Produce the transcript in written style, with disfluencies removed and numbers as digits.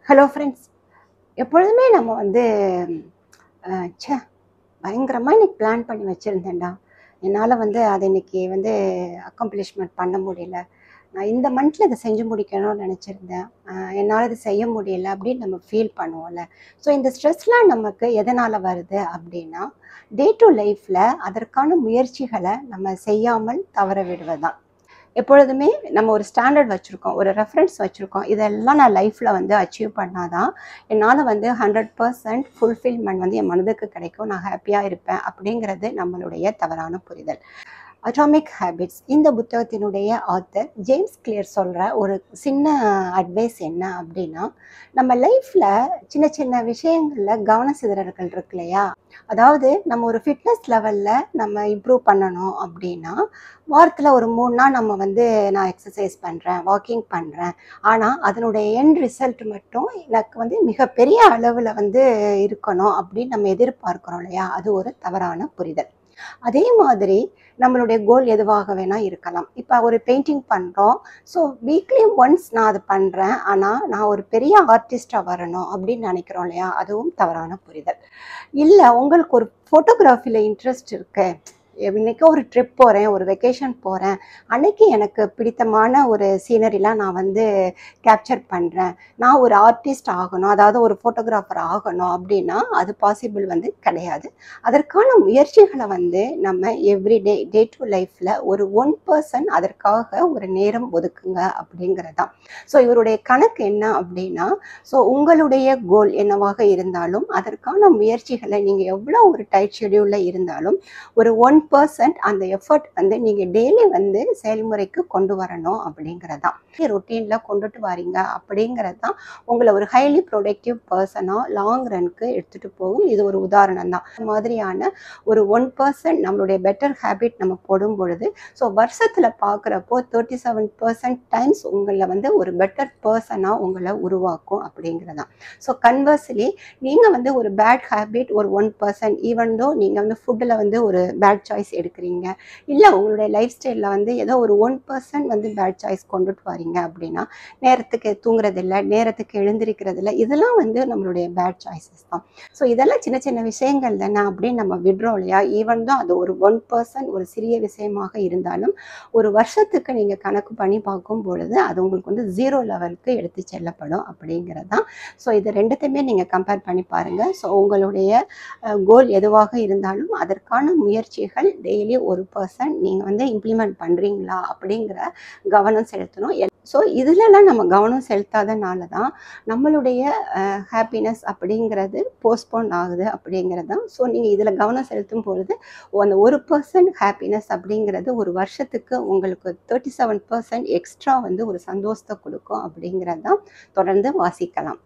Hello friends. எப்பொழுதுமே நம்ம வந்து ச்சே பயங்கரமாக இன்னைக்கு பிளான் பண்ணி வச்சுருந்தேன்டா, என்னால் வந்து அதை இன்னைக்கு வந்து அக்கம்ப்ளிஷ்மெண்ட் பண்ண முடியல, நான் இந்த மந்த்தில் இதை செஞ்சு முடிக்கணும்னு நினச்சிருந்தேன், என்னால் இது செய்ய முடியல அப்படின்னு நம்ம ஃபீல் பண்ணுவோம்ல. ஸோ இந்த ஸ்ட்ரெஸ்லாம் நமக்கு எதனால் வருது அப்படின்னா, டே டு லைஃப்பில் அதற்கான முயற்சிகளை நம்ம செய்யாமல் தவற விடுவதுதான். எப்பொழுதுமே நம்ம ஒரு ஸ்டாண்டர்ட் வச்சுருக்கோம், ஒரு ரெஃபரன்ஸ் வச்சுருக்கோம், இதெல்லாம் நான் லைஃப்பில் வந்து அச்சீவ் பண்ணாதான் என்னால் வந்து 100% ஃபுல்ஃபில்மெண்ட் வந்து என் மனதுக்கு கிடைக்கும், நான் ஹாப்பியாக இருப்பேன் அப்படிங்கிறது நம்மளுடைய தவறான புரிதல். அட்டாமிக் ஹேபிட்ஸ் இந்த புத்தகத்தினுடைய ஆத்தர் ஜேம்ஸ் கிளியர் சொல்கிற ஒரு சின்ன அட்வைஸ் என்ன அப்படின்னா, நம்ம லைஃப்பில் சின்ன சின்ன விஷயங்களில் கவன சிதறல்கள் இருக்கு இல்லையா. அதாவது நம்ம ஒரு ஃபிட்னஸ் லெவலில் நம்ம இம்ப்ரூவ் பண்ணணும் அப்படின்னா, வாரத்தில் ஒரு 3 நாள் நம்ம வந்து நான் எக்ஸசைஸ் பண்ணுறேன், வாக்கிங் பண்ணுறேன், ஆனால் அதனுடைய எண்ட் ரிசல்ட் மட்டும் எனக்கு வந்து மிகப்பெரிய அளவில் வந்து இருக்கணும் அப்படின்னு நம்ம எதிர்பார்க்குறோம் இல்லையா, அது ஒரு தவறான புரிதல். அதே மாதிரி நம்மளுடைய கோல் எதுவாக வேணால் இருக்கலாம். இப்போ ஒரு பெயிண்டிங் பண்ணுறோம், ஸோ வீக்லி ஒன்ஸ் நான் அது பண்ணுறேன், ஆனால் நான் ஒரு பெரிய ஆர்டிஸ்டாக வரணும் அப்படின்னு நினைக்கிறோம் இல்லையா, அதுவும் தவறான புரிதல். இல்லை உங்களுக்கு ஒரு ஃபோட்டோகிராஃபியில் இன்ட்ரெஸ்ட் இருக்கு, இன்றைக்கி ஒரு ட்ரிப் போகிறேன், ஒரு வெக்கேஷன் போகிறேன், அன்றைக்கி எனக்கு பிடித்தமான ஒரு சீனரிலாம் நான் வந்து கேப்சர் பண்ணுறேன், நான் ஒரு ஆர்டிஸ்ட் ஆகணும், அதாவது ஒரு ஃபோட்டோகிராஃபர் ஆகணும் அப்படின்னா அது பாசிபிள் வந்து கிடையாது. அதற்கான முயற்சிகளை வந்து நம்ம எவ்ரிடே டே டு லைஃப்பில் ஒரு 1% அதற்காக ஒரு நேரம் ஒதுக்குங்க அப்படிங்கிறது தான். ஸோ இவருடைய கணக்கு என்ன அப்படின்னா, ஸோ உங்களுடைய கோல் என்னவாக இருந்தாலும் அதற்கான முயற்சிகளை நீங்கள் எவ்வளோ ஒரு டைட் ஷெடியூலில் இருந்தாலும் ஒரு 1% அந்த எஃபர்ட் வந்து நீங்கள் டெய்லி வந்து செயல்முறைக்கு கொண்டு வரணும் அப்படிங்கிறது தான். ரொட்டீனில் கொண்டுட்டு வரீங்க அப்படிங்கிறது தான் உங்களை ஒரு ஹைலி ப்ரொடக்டிவ் பர்சனாக லாங் ரனுக்கு எடுத்துகிட்டு போகும். இது ஒரு உதாரணம் தான். இந்த மாதிரியான ஒரு 1% நம்மளுடைய பெட்டர் ஹேபிட் நம்ம போடும் பொழுது, ஸோ வருஷத்தில் பார்க்குறப்போ 37% டைம்ஸ் உங்களை வந்து ஒரு பெட்டர் பர்சனாக உங்களை உருவாக்கும் அப்படிங்கிறது தான். ஸோ கன்வர்ஸ்லி நீங்கள் வந்து ஒரு பேட் ஹேபிட் ஒரு 1%, ஈவன் தோ நீங்கள் வந்து ஃபுட்டில் வந்து ஒரு பேட் சாய்ஸ் எடுக்கிறீங்க, இல்லை உங்களுடைய லைஃப் ஸ்டைலில் வந்து ஏதோ ஒரு 1% வந்து பேட் சாய்ஸ் கொண்டுட்டு வரீங்க அப்படின்னா, நேரத்துக்கு தூங்குறதில்லை, நேரத்துக்கு எழுந்திருக்கிறதில்ல, இதெல்லாம் வந்து நம்மளுடைய பேட் சாய்ஸஸ் தான். ஸோ இதெல்லாம் சின்ன சின்ன விஷயங்கள் தானே அப்படின்னு நம்ம விடுறோம் இல்லையா. ஈவன் தான் அது ஒரு 1% ஒரு சிறிய விஷயமாக இருந்தாலும் ஒரு வருஷத்துக்கு நீங்கள் கணக்கு பண்ணி பார்க்கும் பொழுது அது உங்களுக்கு வந்து 0 லெவலுக்கு எடுத்து செல்லப்படும் அப்படிங்கிறது தான். ஸோ இது ரெண்டுத்தையுமே நீங்கள் கம்பேர் பண்ணி பாருங்கள். ஸோ உங்களுடைய கோல் எதுவாக இருந்தாலும் அதற்கான முயற்சிகள் டெய்லி 1% நீங்கள் வந்து இம்ப்ளிமெண்ட் பண்ணுறீங்களா அப்படிங்கிற கவனம் செலுத்தணும். ஸோ இதிலெல்லாம் நம்ம கவனம் செலுத்தாதனால தான் நம்மளுடைய ஹாப்பினஸ் அப்படிங்கிறது போஸ்ட்போன் ஆகுது அப்படிங்கிறது தான். ஸோ நீங்கள் இதில் கவனம் செலுத்தும் பொழுது அந்த 1% ஹாப்பினஸ் அப்படிங்கிறது ஒரு வருஷத்துக்கு உங்களுக்கு 37% எக்ஸ்ட்ரா வந்து ஒரு சந்தோஷத்தை கொடுக்கும் அப்படிங்கிறது தான். தொடர்ந்து வாசிக்கலாம்.